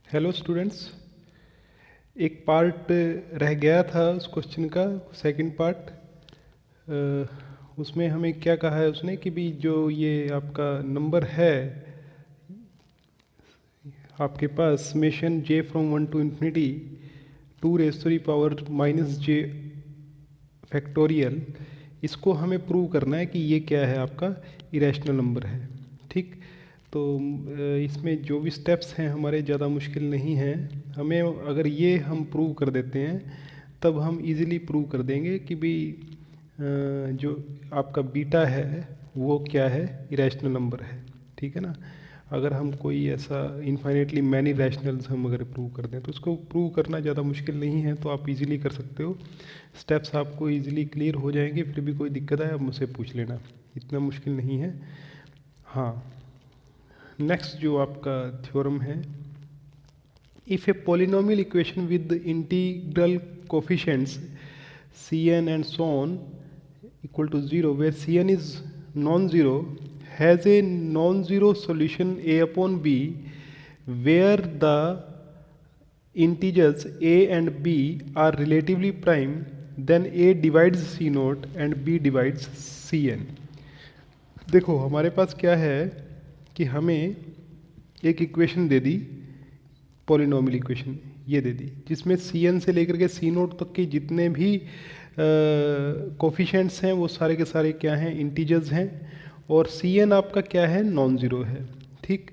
Hello students. एक part रह गया था उस क्वेश्चन का, सेकंड पार्ट। उसमें हमें क्या कहा है उसने कि भी जो ये आपका नंबर है आपके पास summation j from 1 to infinity 2 raised to the power - j factorial, इसको हमें प्रूव करना है कि ये क्या है, आपका इरेशनल नंबर है। ठीक, तो इसमें जो भी स्टेप्स हैं हमारे ज़्यादा मुश्किल नहीं हैं। हमें अगर ये हम प्रूव कर देते हैं तब हम इजीली प्रूव कर देंगे कि भी जो आपका बीटा है वो क्या है, इरेशनल नंबर है। ठीक है ना। अगर हम कोई ऐसा इनफाइनेटली मैनी रैशनल्स हम अगर प्रूव कर दें तो उसको प्रूव करना ज़्यादा मुश्किल नहीं है, तो आप इजीली कर सकते हो। स्टेप्स आपको इजीली क्लियर हो जाएंगे। फिर भी कोई दिक्कत है आप मुझसे पूछ लेना, इतना मुश्किल नहीं है। हाँ, नेक्स्ट जो आपका थ्योरम है, if A polynomial equation with integral coefficients cn and so on equal to 0 where cn is non-zero has a non-zero solution a upon b where the integers a and b are relatively prime, then a divides c naught and b divides cn। देखो हमारे पास क्या है कि हमें एक equation दे दी, polynomial equation ये दे दी, जिसमें C N से लेकर के सी नोट तक के जितने भी कोफिशेंट्स हैं वो सारे के सारे क्या हैं, इंटीजर्स हैं। और सी एन आपका क्या है, नॉन ज़ीरो है। ठीक,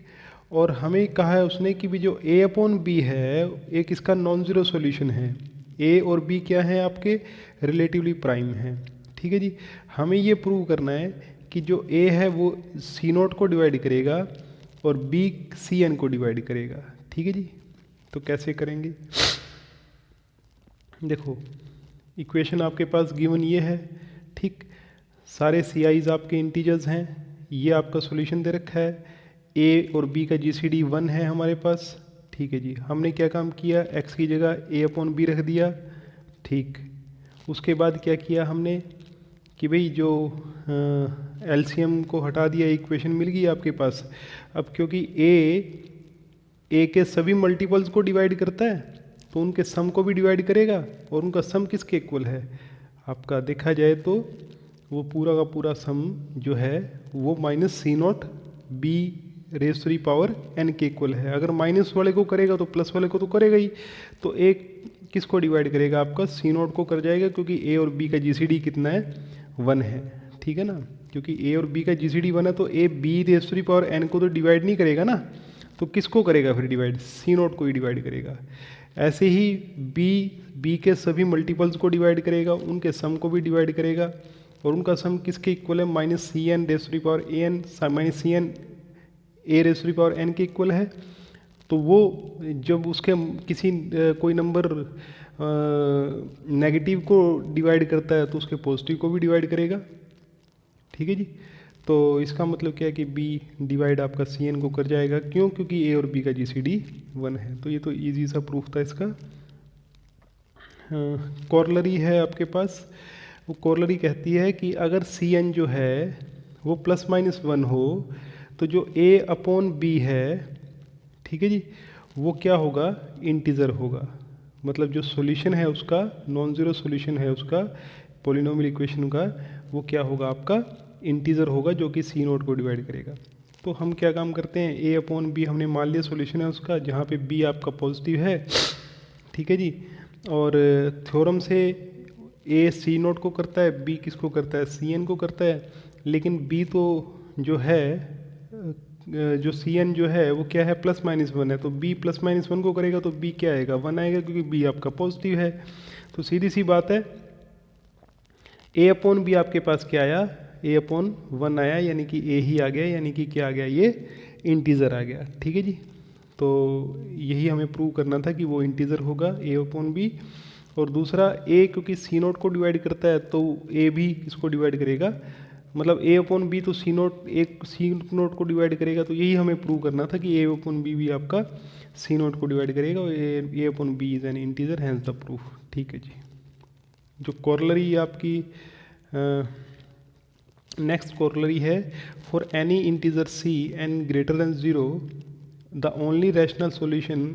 और हमें कहा है उसने कि भी जो ए अपॉन बी है एक इसका नॉन ज़ीरो सॉल्यूशन है। ए और बी क्या है आपके, रिलेटिवली प्राइम है। ठीक है जी। हमें ये प्रूव करना है कि जो ए है वो सी नोट को डिवाइड करेगा और बी सी एन को डिवाइड करेगा। ठीक है जी। तो कैसे करेंगे, देखो इक्वेशन आपके पास गिवन ये है। ठीक, सारे सी आईज आपके इंटीजर्स हैं, ये आपका सॉल्यूशन दे रखा है। ए और बी का जीसीडी 1 है हमारे पास। ठीक है जी। हमने क्या काम किया, एक्स की जगह ए अपॉन बी रख दिया। ठीक, उसके बाद क्या किया हमने कि भाई जो एलसीएम को हटा दिया, इक्वेशन मिल गई आपके पास। अब क्योंकि ए के सभी मल्टीपल्स को डिवाइड करता है तो उनके सम को भी डिवाइड करेगा, और उनका सम किसके इक्वल है, आपका देखा जाए तो वो पूरा का पूरा सम जो है वो minus C not B raise to the power N के इक्वल है। अगर माइनस वाले को करेगा तो प्लस वाले को तो करेगा ही। तो एक किसको डिवाइड करेगा, आपका सी नॉट को कर जाएगा, क्योंकि ए और बी का जीसीडी कितना है, 1 है। ठीक है ना। क्योंकि ए और बी का जीसीडी 1 है तो A B raise to the power N को तो डिवाइड नहीं करेगा ना, तो किसको करेगा फिर डिवाइड, सी नोट को ही डिवाइड करेगा। ऐसे ही बी के सभी मल्टीपल्स को डिवाइड करेगा, उनके सम को भी डिवाइड करेगा, और उनका सम किसके इक्वल है, minus C N raise to the power A N minus C N A raise to the power N के इक्वल है। तो वो जब उसके किसी कोई नंबर नेगेटिव को डिवाइड करता है तो उसके पॉजिटिव को भी डिवाइड करेगा। ठीक है जी। तो इसका मतलब क्या है कि बी डिवाइड आपका सी एन को कर जाएगा। क्यों, क्योंकि ए और बी का जी सी डी 1 है। तो ये तो इजी सा प्रूफ था इसका। कॉर्लरी है आपके पास, वो कॉर्लरी कहती है कि अगर सी एन जो है वो प्लस माइनस 1 हो तो जो ए अपॉन बी है, ठीक है जी, वो क्या होगा, इंटीजर होगा। मतलब जो सॉल्यूशन है उसका, नॉन ज़ीरो सॉल्यूशन है उसका पॉलिनोमियल इक्वेशन का, वो क्या होगा, आपका इंटीजर होगा जो कि सी नोट को डिवाइड करेगा। तो हम क्या काम करते हैं, ए अपॉन बी हमने मान लिया सॉल्यूशन है उसका, जहाँ पे बी आपका पॉजिटिव है। ठीक है जी। और थ्योरम से ए सी नोट को करता है, बी किसको करता है, सी एन को करता है। लेकिन बी तो जो है जो सी एन जो है वो क्या है, प्लस माइनस 1 है। तो बी प्लस माइनस 1 को करेगा तो बी क्या आएगा, 1 आएगा, क्योंकि बी आपका पॉजिटिव है। तो सीधी सी बात है, ए अपॉन बी आपके पास क्या आया, ए अपॉन 1 आया, यानी कि ए ही आ गया, यानी कि क्या आ गया, ये इंटीजर आ गया। ठीक है जी। तो यही हमें प्रूव करना था कि वो इंटीजर होगा ए अपॉन बी। और दूसरा, ए क्योंकि सी नोट को डिवाइड करता है तो ए भी इसको डिवाइड करेगा। मतलब ए अपॉन बी तो सी नोट, एक सी नोट को डिवाइड करेगा। तो यही हमें प्रूव करना था कि ए अपॉन बी भी आपका सी नोट को डिवाइड करेगा, और a upon b is an integer, hence the proof. ठीक है जी। जो कॉर्लरी आपकी नेक्स्ट कॉर्लरी है, for any integer c n greater than 0 the only rational solution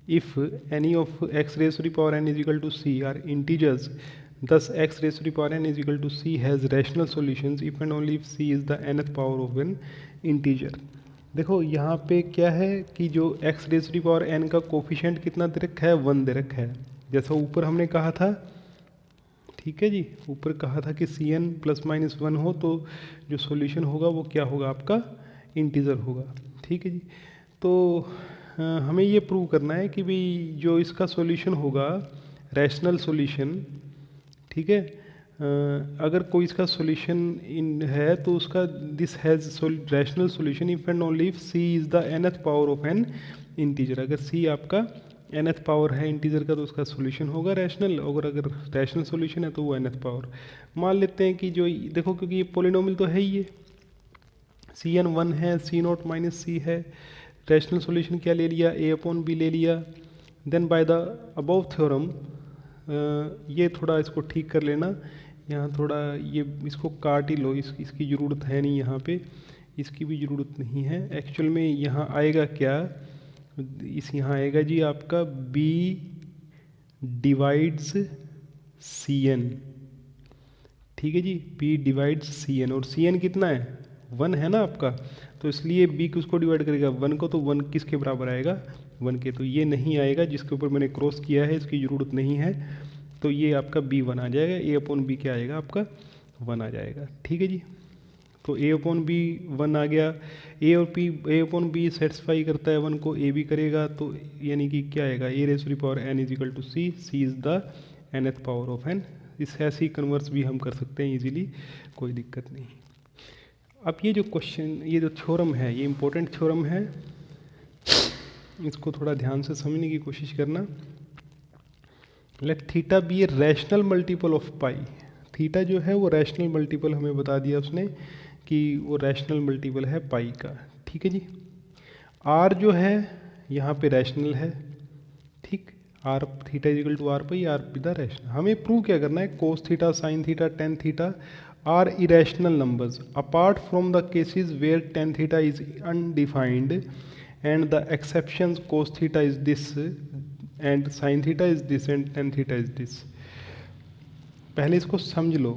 if any of x raised to the power n is equal to c are integers, thus x raised to the power n is equal to c has rational solutions if and only if c is the nth power of an integer। देखो यहाँ पे क्या है कि जो x raise to the power n का coefficient कितना दे रखा है, 1 दे रखा है, जैसा ऊपर हमने कहा था। ठीक है जी, ऊपर कहा था कि सी एन प्लस माइनस 1 हो तो जो सॉल्यूशन होगा वो क्या होगा, आपका इंटीजर होगा। ठीक है जी, तो हमें ये प्रूव करना है कि भाई जो इसका सॉल्यूशन होगा रैशनल सॉल्यूशन, ठीक है, अगर कोई इसका सॉल्यूशन इन है तो उसका this has rational solution if and only if C is the nth power of an integer. अगर सी आपका nth पावर है इंटीजर का तो उसका सॉल्यूशन होगा रैशनल, और अगर रैशनल सॉल्यूशन है तो वो nth पावर। मान लेते हैं कि जो देखो क्योंकि ये पोलिनोमियल तो है ही, ये सी एन 1 है, सी नॉट माइनस सी है, रैशनल सॉल्यूशन क्या ले लिया, ए अपॉन बी ले लिया। Then by the above theorem, ये थोड़ा इसको ठीक कर लेना, यहाँ थोड़ा ये इसको काट ही लो, इसकी ज़रूरत है नहीं, यहाँ पे इसकी भी ज़रूरत नहीं है। एक्चुअल में यहाँ आएगा क्या, यहाँ आएगा जी आपका b डिवाइड्स सी एन। ठीक है जी, b डिवाइड्स सी एन, और सी एन कितना है, 1 है ना आपका, तो इसलिए b किसको डिवाइड करेगा, 1 को, तो 1 किसके बराबर आएगा, 1 के। तो ये नहीं आएगा जिसके ऊपर मैंने क्रॉस किया है, इसकी ज़रूरत नहीं है, तो ये आपका b1 आ जाएगा, a अपॉन बी क्या आएगा आपका 1 आ जाएगा। ठीक है जी, तो a अपॉन बी 1 आ गया, a अपॉन बी सेटिस्फाई करता है 1 को, a भी करेगा, तो यानी कि क्या आएगा, a raise to the power n is equal to c, c is the nth power of n। इस ऐसे ही कन्वर्स भी हम कर सकते हैं इजीली, कोई दिक्कत नहीं। अब ये जो क्वेश्चन, ये जो थ्योरम है, ये इंपॉर्टेंट थ्योरम है, इसको थोड़ा ध्यान से समझने की कोशिश करना। Let theta be a rational multiple of pi, theta जो है वो रैशनल मल्टीपल हमें बता दिया उसने कि वो रैशनल मल्टीपल है पाई का। ठीक है जी, आर जो है यहाँ पे रैशनल है, ठीक, R theta is equal to R pi, R be the rational. हमें प्रूव क्या करना है, cos theta, sine theta, tan theta are irrational numbers apart from the cases where tan theta is undefined and the exceptions cos theta is this and sine theta is this and tan theta is this. पहले इसको समझ लो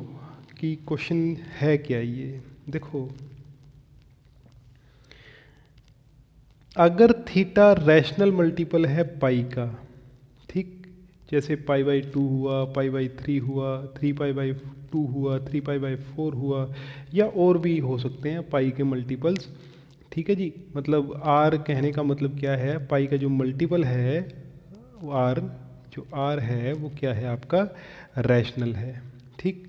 कि question है क्या ये। देखो, अगर theta rational multiple है पाई का, ठीक, जैसे पाई बाई 2 हुआ, पाई बाई 3 हुआ, 3 पाई बाई 2 हुआ, 3 पाई बाई 4 हुआ, या और भी हो सकते हैं पाई के मल्टीपल्स। ठीक है जी, मतलब आर कहने का मतलब क्या है, पाई का जो मल्टीपल है आर, जो आर है वो क्या है आपका रैशनल है। ठीक,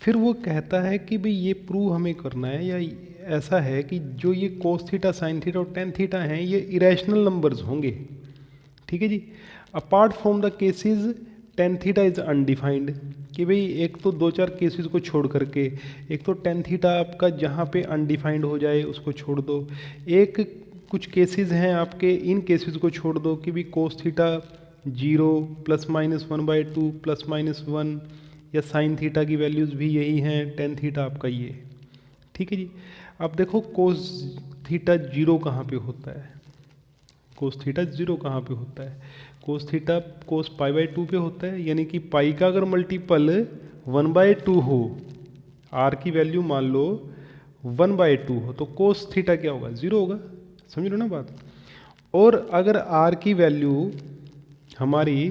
फिर वो कहता है कि भाई ये प्रूव हमें करना है, या ऐसा है कि जो ये कोस थीटा, साइन थीटा और टेन थीटा हैं ये इरेशनल नंबर्स होंगे। ठीक है जी, apart from the cases tan theta is undefined, कि भाई एक तो 2-4 केसेस को छोड़ करके, एक तो टेन थीटा आपका जहाँ पे अनडिफाइंड हो जाए उसको छोड़ दो, एक कुछ केसेस हैं आपके, इन केसेस को छोड़ दो कि भी cos theta 0 plus minus 1/2 plus minus 1, या साइन थीटा की वैल्यूज़ भी यही हैं, टेन थीटा आपका ये। ठीक है जी, अब देखो कोस थीटा 0 कहाँ पे होता है, कोस थीटा 0 कहाँ पे होता है, cos theta cos pi by 2 पे होता है, यानी कि पाई का अगर मल्टीपल 1/2 हो, आर की वैल्यू मान लो 1/2 हो, तो कोस थीटा क्या होगा, 0 होगा। समझ लो ना बात। और अगर आर की वैल्यू हमारी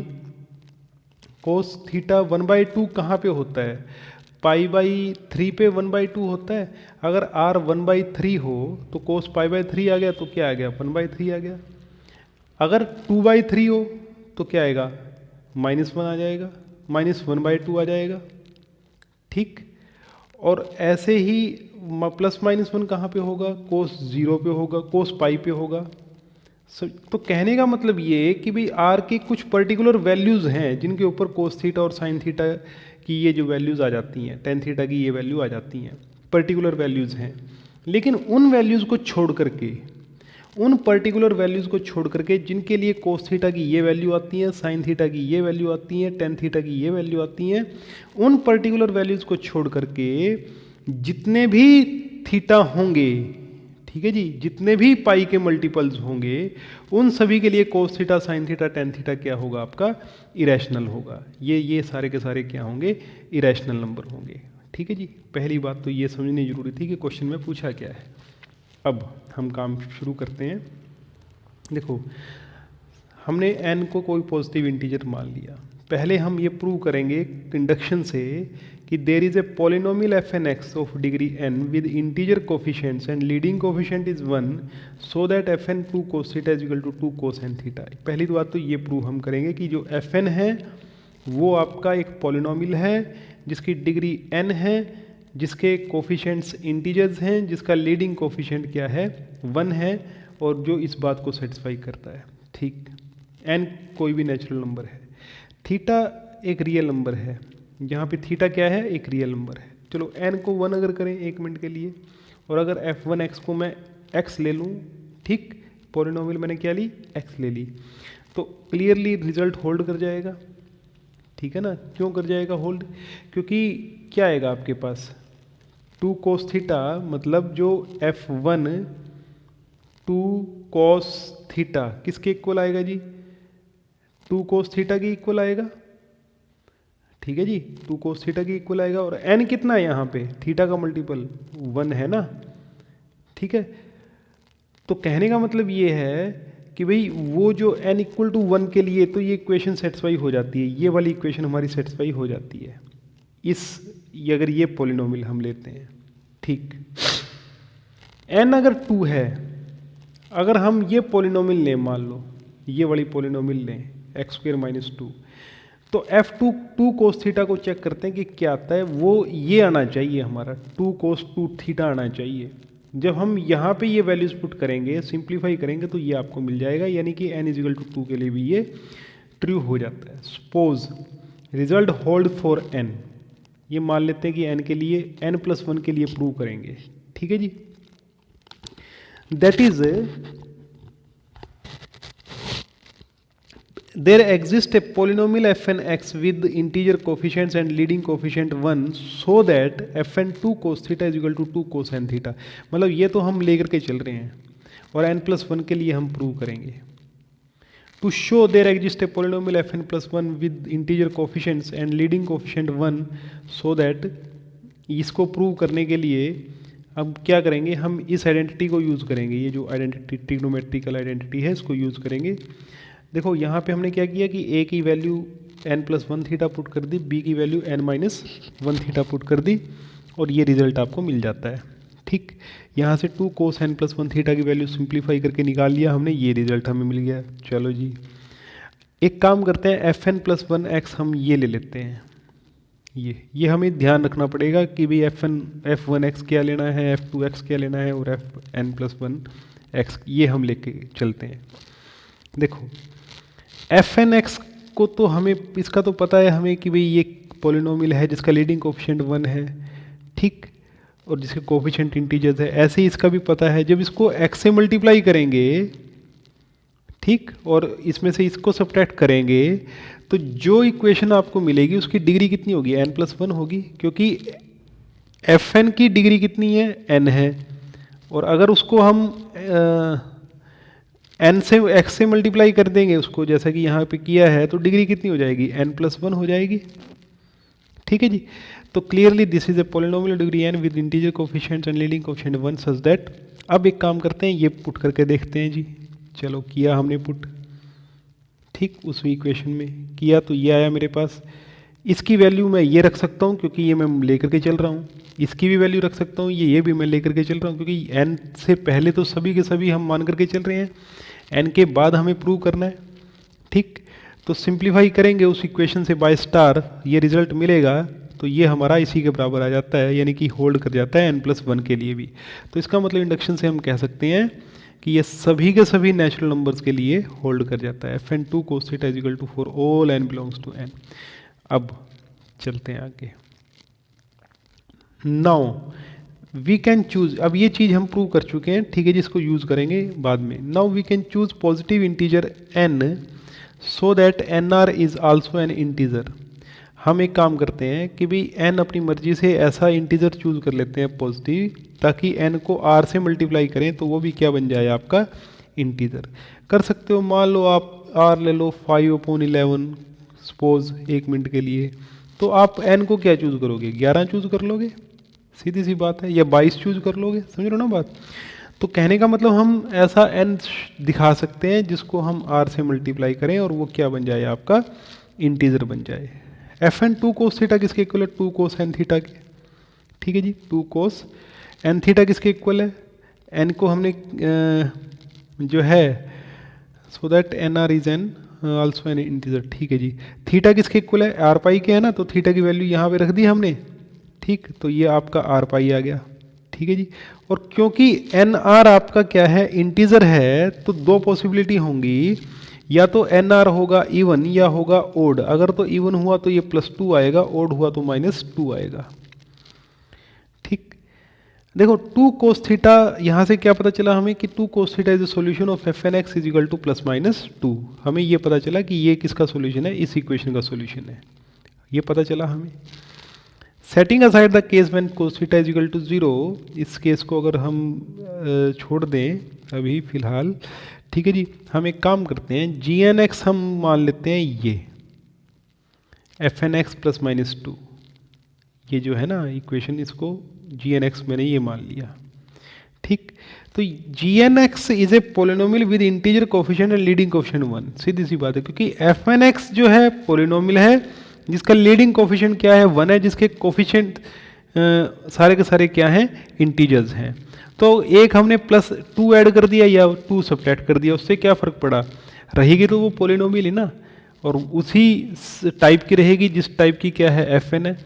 कोस थीटा 1/2 कहाँ पे होता है, पाई बाई 3 पे 1/2 होता है। अगर आर 1/3 हो तो कोस पाई बाई 3 आ गया, तो क्या आ गया 1/3 आ गया। अगर 2/3 हो तो क्या आएगा, -1 आ जाएगा, -1/2 आ जाएगा। ठीक, और ऐसे ही प्लस -1 कहाँ पे होगा, कोस 0 पे होगा, कोस पाई पे होगा। तो कहने का मतलब ये कि भाई आर की कुछ पर्टिकुलर वैल्यूज़ हैं जिनके ऊपर कोस थीटा और साइन थीटा की ये जो वैल्यूज़ आ जाती हैं, टेन थीटा की ये वैल्यू आ जाती हैं, पर्टिकुलर वैल्यूज़ हैं। लेकिन उन वैल्यूज़ को छोड़ करके, उन पर्टिकुलर वैल्यूज़ को छोड़ करके जिनके लिए कोस थीटा की ये वैल्यू आती है, साइन थीटा की ये वैल्यू आती है, टेन थीटा की ये वैल्यू आती हैं, उन पर्टिकुलर वैल्यूज़ को छोड़ करके जितने भी थीटा होंगे, ठीक है जी, जितने भी पाई के मल्टीपल्स होंगे उन सभी के लिए कोस theta sine theta tan theta क्या होगा आपका, इरेशनल होगा। ये सारे के सारे क्या होंगे, इरेशनल नंबर होंगे। ठीक है जी, पहली बात तो ये समझनी जरूरी थी कि क्वेश्चन में पूछा क्या है। अब हम काम शुरू करते हैं। देखो, हमने n को कोई पॉजिटिव इंटीजर मान लिया। पहले हम ये प्रूव करेंगे इंडक्शन से कि there is a polynomial F N X of degree n with integer coefficients and leading coefficient is 1 so that F N 2 cos theta is equal to 2 cos N theta. पहली बात तो ये prove हम करेंगे कि जो एफ एन है वो आपका एक पॉलिनोमियल है जिसकी डिग्री n है, जिसके कोफिशिएंट्स इंटीजर्स हैं, जिसका लीडिंग कोफिशिएंट क्या है, 1 है, और जो इस बात को सेटिस्फाई करता है। ठीक, n कोई भी नेचुरल नंबर है, थीटा एक रियल नंबर है, यहाँ पे थीटा क्या है, एक रियल नंबर है। चलो n को 1 अगर करें 1 मिनट के लिए, और अगर f1x को मैं x ले लूँ, ठीक, पॉलिनोमियल मैंने क्या ली, x ले ली, तो क्लियरली रिजल्ट होल्ड कर जाएगा। ठीक है ना, क्यों कर जाएगा होल्ड, क्योंकि क्या आएगा आपके पास 2 कोस थीटा, मतलब जो f1 2 कोस थीटा किसके इक्वल आएगा जी, 2 कोस थीटा के इक्वल आएगा। ठीक है जी, 2 कोस थीटा के इक्वल आएगा, और n कितना है यहाँ पे, थीटा का मल्टीपल 1 है ना। ठीक है, तो कहने का मतलब ये है कि भाई वो जो n इक्वल टू 1 के लिए तो ये इक्वेशन सेटिस्फाई हो जाती है, ये वाली इक्वेशन हमारी सेटिस्फाई हो जाती है अगर ये पॉलिनोमियल हम लेते हैं। ठीक, n अगर 2 है, अगर हम ये पॉलिनोमियल लें, मान लो ये वाली पॉलिनोमियल लें x² - 2, तो f2 2 कोस थीटा को चेक करते हैं कि क्या आता है, वो ये आना चाहिए हमारा 2 कोस 2 थीटा आना चाहिए। जब हम यहाँ पे ये वैल्यूज पुट करेंगे, सिंप्लीफाई करेंगे, तो ये आपको मिल जाएगा, यानी कि n = 2 के लिए भी ये ट्रू हो जाता है। Suppose result hold for n, ये मान लेते हैं कि n के लिए n+1 के लिए प्रूव करेंगे। ठीक है जी, that is there exists a polynomial fn x with integer coefficients and leading coefficient 1 so that fn 2 cos theta is equal to 2 cos n theta। मतलब ये तो हम लेकर के चल रहे हैं, और n+1 के लिए हम प्रूव करेंगे। to show there exists a polynomial fn+1 with integer coefficients and leading coefficient 1 so that, इसको प्रूव करने के लिए अब क्या करेंगे, हम इस आइडेंटिटी को यूज़ करेंगे, ये जो आइडेंटिटी ट्रिग्नोमेट्रिकल आइडेंटिटी है इसको यूज़ करेंगे। देखो यहाँ पे हमने क्या किया कि a की वैल्यू n+1 थीटा पुट कर दी, b की वैल्यू n-1 थीटा पुट कर दी, और ये रिजल्ट आपको मिल जाता है। ठीक, यहाँ से 2 कोस n+1 थीटा की वैल्यू सिंप्लीफाई करके निकाल लिया हमने, ये रिजल्ट हमें मिल गया। चलो जी, एक काम करते हैं, fn+1x हम ये ले लेते हैं। ये हमें ध्यान रखना पड़ेगा कि भाई f1x क्या लेना है, f2x क्या लेना है, और fn+1x ये हम लेके चलते हैं। देखो fnx को तो हमें इसका तो पता है हमें कि भाई ये पॉलिनोमियल है जिसका लीडिंग कोफिशिएंट 1 है, ठीक, और जिसके कोफिशिएंट इंटीजर्स है। ऐसे ही इसका भी पता है, जब इसको x से मल्टीप्लाई करेंगे, ठीक, और इसमें से इसको सब्ट्रैक्ट करेंगे, तो जो इक्वेशन आपको मिलेगी उसकी डिग्री कितनी होगी, n+1 होगी, क्योंकि fn की डिग्री कितनी है, n है, और अगर उसको हम n से x से मल्टीप्लाई कर देंगे उसको, जैसा कि यहाँ पे किया है, तो डिग्री कितनी हो जाएगी, n+1 हो जाएगी। ठीक है जी, तो clearly this is a polynomial degree n with integer coefficients and leading coefficient 1 such that. अब एक काम करते हैं, ये पुट करके देखते हैं जी। चलो किया हमने पुट, ठीक, उस इक्वेशन में किया तो ये आया मेरे पास। इसकी वैल्यू मैं ये रख सकता हूँ क्योंकि ये मैं लेकर के चल रहा हूँ, इसकी भी वैल्यू रख सकता हूँ, ये भी मैं लेकर के चल रहा हूँ, क्योंकि n से पहले तो सभी के सभी हम मान करके चल रहे हैं, n के बाद हमें प्रूव करना है। ठीक, तो सिंप्लीफाई करेंगे उस इक्वेशन से बाय स्टार, ये रिजल्ट मिलेगा, तो ये हमारा इसी के बराबर आ जाता है, यानी कि होल्ड कर जाता है n+1 के लिए भी। तो इसका मतलब इंडक्शन से हम कह सकते हैं कि ये सभी के सभी नेचुरल नंबर्स के लिए होल्ड कर जाता है। fn 2 cos theta is equal to for all n belongs to n। अब चलते हैं आगे। नाउ वी कैन चूज, अब ये चीज़ हम प्रूव कर चुके हैं, ठीक है, जिसको यूज़ करेंगे बाद में। Now we can choose positive integer n so that nr is also an integer. हम एक काम करते हैं कि भाई n अपनी मर्जी से ऐसा इंटीजर चूज कर लेते हैं पॉजिटिव, ताकि n को r से मल्टीप्लाई करें तो वो भी क्या बन जाए आपका इंटीजर। कर सकते हो, मान लो आप r ले लो 5/11 सपोज 1 मिनट के लिए, तो आप n को क्या चूज करोगे, 11 चूज कर लोगे, सीधी सी बात है, या 22 चूज कर लोगे, समझ रहे हो ना बात। तो कहने का मतलब हम ऐसा n दिखा सकते हैं जिसको हम r से मल्टीप्लाई करें और वो क्या बन जाए आपका इंटीजर बन जाए। fn 2 cos थीटा किसके इक्वल है, 2 cos n थीटा के, ठीक है जी। 2 cos n थीटा किसके इक्वल है, n को हमने जो है so that N R is N also an integer, ठीक है जी। थीटा किसके इक्वल है, आर पाई के है ना, तो थीटा की वैल्यू यहाँ पे रख दी हमने, ठीक, तो ये आपका आर पाई आ गया, ठीक है जी। और क्योंकि एन आर आपका क्या है इंटीजर है, तो दो पॉसिबिलिटी होंगी, या तो एन आर होगा इवन या होगा ओड। अगर तो इवन हुआ तो ये +2 आएगा, ओड हुआ तो -2 आएगा, ठीक। देखो 2 cos थीटा यहाँ से क्या पता चला हमें कि 2 cos theta is the solution of fn(x) is equal to +-2। हमें ये पता चला कि ये किसका सॉल्यूशन है, इस इक्वेशन का सॉल्यूशन है, ये पता चला हमें। Setting aside the case when cos theta is equal to 0, इस केस को अगर हम छोड़ दें अभी फिलहाल, ठीक है जी, हम एक काम करते हैं, gn(x) हम मान लेते हैं ये fn(x) +-2, ये जो है ना इक्वेशन, इसको gn(x) मैंने ये मान लिया, ठीक। तो gn(x) is a polynomial with integer coefficient and leading coefficient 1, सीधी सी बात है, क्योंकि fn(x) जो है पोलिनोमियल है जिसका लीडिंग कोफिशिएंट क्या है, 1 है, जिसके कोफिशिएंट सारे के सारे क्या हैं, इंटीजर्स हैं। तो एक हमने +2 ऐड कर दिया या 2 सब्ट्रैक्ट कर दिया, उससे क्या फ़र्क पड़ा, रहेगी तो वो पोलिनोमियल ही ना, और उसी टाइप की रहेगी जिस टाइप की क्या है fn है।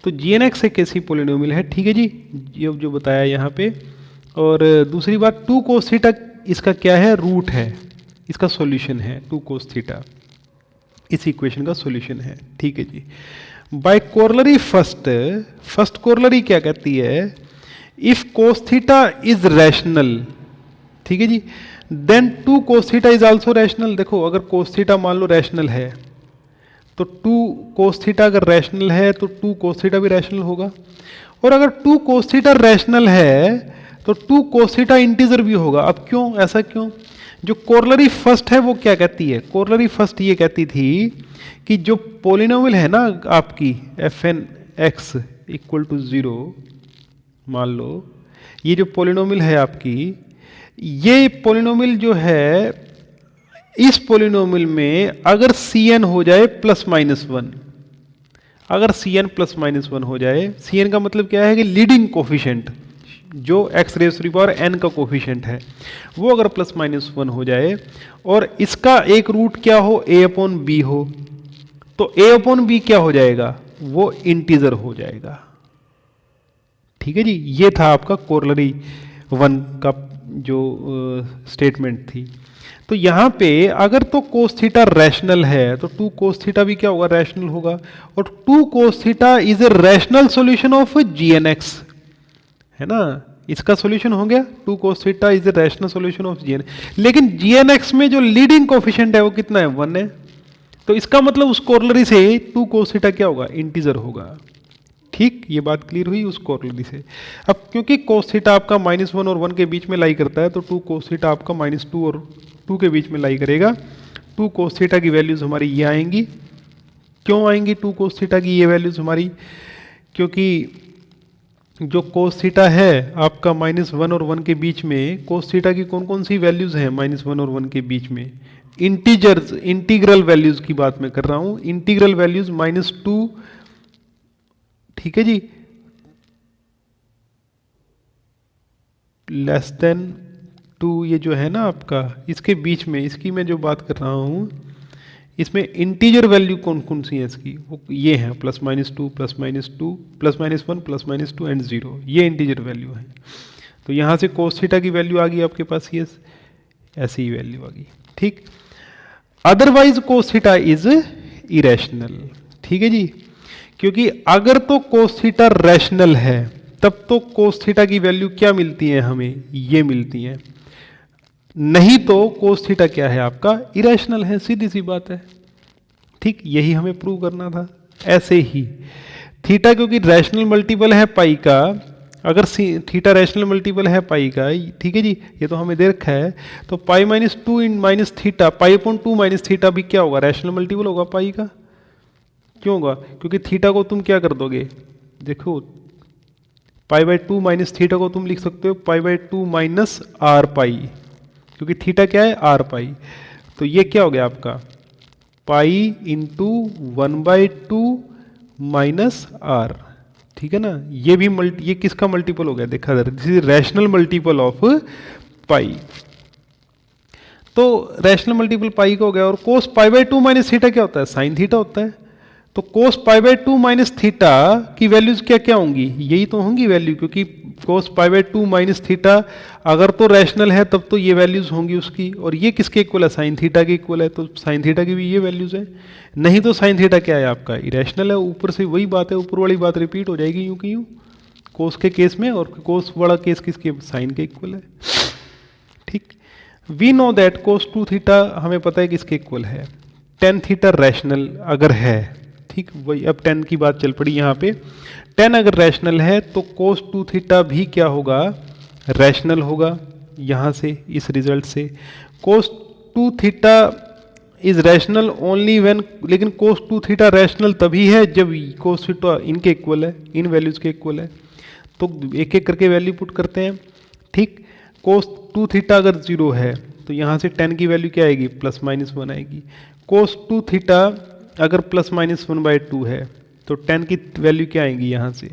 तो gn(x) एक ऐसी पोलिनोमियल है, ठीक है जी, ये जो बताया यहाँ पे। और दूसरी बात 2 cos थीटा इसका क्या है, रूट है, इसका सॉल्यूशन है 2 cos थीटा, इस इक्वेशन का सॉल्यूशन है, ठीक है जी। बाय कोरोलरी फर्स्ट कोरोलरी क्या कहती है, if cos theta is rational, ठीक है जी, then 2 cos theta is also rational. देखो अगर cos थीटा मान लो रैशनल है, तो 2 cos थीटा अगर रैशनल है तो 2 cos थीटा भी रैशनल होगा, और अगर 2 cos थीटा रैशनल है तो 2 cos थीटा इंटीजर भी होगा। अब क्यों, ऐसा क्यों, जो कोरोलरी फर्स्ट है वो क्या कहती है, कोरोलरी फर्स्ट ये कहती थी कि जो पोलिनोमियल है ना आपकी fn(x) इक्वल टू 0, मान लो ये जो पोलिनोमियल है आपकी, ये पोलिनोमियल जो है, इस पोलिनोमियल में अगर Cn हो जाए +-1, अगर Cn +-1 हो जाए, Cn का मतलब क्या है कि लीडिंग कोफिशिएंट, जो x⁻n का कोफिशिएंट है, वो अगर +-1 हो जाए, और इसका एक रूट क्या हो, a/b हो, तो a/b क्या हो जाएगा, वो इंटीजर हो जाएगा, ठीक है जी। ये था आपका कोरोलरी 1 का जो स्टेटमेंट थी। तो यहाँ पे अगर तो cos थीटा रैशनल है तो 2 cos थीटा भी क्या होगा, रैशनल होगा, और 2 cos theta is a rational solution of gn(x), है ना, इसका सॉल्यूशन हो गया 2 cos theta is a rational solution of gn। लेकिन gn(x) में जो लीडिंग कोफिशिएंट है वो कितना है, 1 है, तो इसका मतलब उस कोरोलरी से 2 cos थीटा क्या होगा, इंटीजर होगा, ठीक। ये बात क्लियर हुई उस कोरोलरी से। अब क्योंकि cos थीटा आपका -1 और 1 के बीच में लाई करता है, तो 2 cos थीटा आपका -2 और 2 के बीच में लाई करेगा। 2 cos थीटा की वैल्यूज हमारी ये आएंगी। क्यों आएंगी 2 cos थीटा की ये वैल्यूज हमारी, क्योंकि जो cos थीटा है आपका -1 और 1 के बीच में, cos थीटा की कौन कौन सी वैल्यूज हैं -1 और 1 के बीच में, इंटीजर्स, इंटीग्रल वैल्यूज की बात मैं कर रहा हूँ, इंटीग्रल वैल्यूज -2, ठीक है जी, <2, ये जो है ना आपका, इसके बीच में, इसकी मैं जो बात कर रहा हूँ, इसमें इंटीजर वैल्यू कौन कौन सी है इसकी, वो ये है +-2, +-2, +-1, +-2 एंड 0, ये इंटीजर वैल्यू है। तो यहाँ से cos थीटा की वैल्यू आ गई आपके पास, ये ऐसी ही वैल्यू आ गई, ठीक। Otherwise cos theta is irrational, ठीक है जी, क्योंकि अगर तो cos थीटा रैशनल है तब तो cos थीटा की वैल्यू क्या मिलती है हमें, ये मिलती है, नहीं तो cos थीटा क्या है आपका इरेशनल है, सीधी सी बात है, ठीक। यही हमें प्रूव करना था, ऐसे ही थीटा क्योंकि रैशनल मल्टीपल है पाई का, अगर थीटा रैशनल मल्टीपल है पाई का, ठीक है जी, ये तो हमें दे रखा है, तो pi minus two in minus theta, pi upon two minus theta भी क्या होगा, रैशनल मल्टीपल होगा पाई का। क्यों होगा, क्योंकि थीटा को तुम क्या कर दोगे, देखो pi by two minus theta को तुम लिख सकते हो pi by two minus r pi, क्योंकि थीटा क्या है आर पाई, तो ये क्या हो गया आपका pi into one by two minus R, ठीक है ना। ये भी ये किसका मल्टीपल हो गया, देखा जरा, this is rational multiple of pi, तो रैशनल मल्टीपल पाई का हो गया। और cos pi by two minus theta क्या होता है, साइन थीटा होता है, तो cos pi by two minus theta की वैल्यूज क्या क्या होंगी, यही तो होंगी वैल्यू, क्योंकि cos pi by two minus theta अगर तो रैशनल है तब तो ये वैल्यूज होंगी उसकी, और ये किसके इक्वल है, साइन थीटा के इक्वल है, तो साइन थीटा की भी ये वैल्यूज है। नहीं तो साइन थीटा क्या है आपका, इरेशनल है, ऊपर से वही बात है, ऊपर वाली बात रिपीट हो जाएगी यूं की यूं कोस के केस में, और कोस वाला केस किसके, साइन के इक्वल है, ठीक। We know that cos two theta हमें पता है किसके इक्वल है, टेन थीटा रैशनल अगर है, ठीक, वही अब टेन की बात चल पड़ी यहाँ पे, टेन अगर रैशनल है तो कोस टू थीटा भी क्या होगा, रैशनल होगा, यहाँ से इस रिजल्ट से cos two theta is rational only when, लेकिन कोस टू थीटा रैशनल तभी है जब कोस थीटा इनके इक्वल है, इन वैल्यूज के इक्वल है, तो एक एक करके वैल्यू पुट करते हैं, ठीक। कोस टू थीटा अगर जीरो है तो यहाँ से टेन की वैल्यू क्या आएगी, प्लस माइनस वन आएगी। कोस टू थीटा अगर plus minus one by to है तो टेन की वैल्यू क्या आएगी, यहाँ से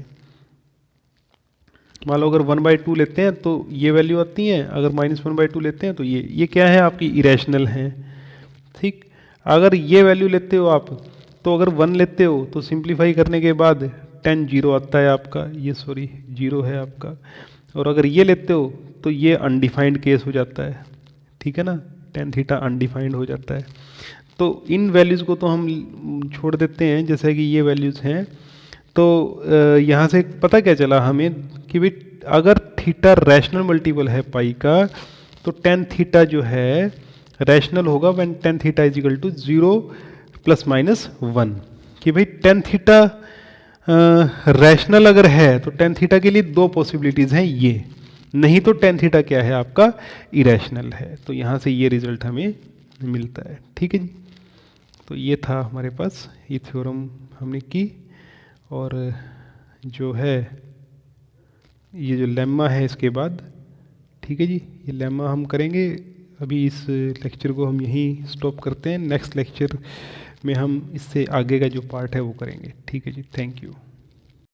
मान लो अगर वन बाई टू लेते हैं तो ये वैल्यू आती है, अगर माइनस वन बाई टू लेते हैं तो ये क्या है आपकी इरेशनल है, ठीक। अगर ये वैल्यू लेते हो आप, तो अगर वन लेते हो तो सिंप्लीफाई करने के बाद टेन जीरो आता है आपका, ये सॉरी जीरो है आपका, और अगर ये लेते हो तो ये अनडिफाइंड केस हो जाता है, ठीक है ना, टेन थीटा अनडिफाइंड हो जाता है। तो इन वैल्यूज़ को तो हम छोड़ देते हैं, जैसे कि ये वैल्यूज़ हैं, तो यहाँ से पता क्या चला हमें कि भाई अगर थीटा रैशनल मल्टीपल है पाई का तो टेन थीटा जो है रैशनल होगा when tan theta is equal to zero plus minus one, कि भाई टेन थीटा रैशनल अगर है तो टेन थीटा के लिए दो पॉसिबिलिटीज़ हैं, ये नहीं तो टेन थीटा क्या है आपका इरेशनल है, तो यहाँ से ये रिजल्ट हमें मिलता है, ठीक है जी। तो ये था हमारे पास, ये थ्योरम हमने की, और जो है ये जो लेम्मा है इसके बाद, ठीक है जी, ये लेम्मा हम करेंगे। अभी इस लेक्चर को हम यहीं स्टॉप करते हैं, नेक्स्ट लेक्चर में हम इससे आगे का जो पार्ट है वो करेंगे, ठीक है जी, थैंक यू।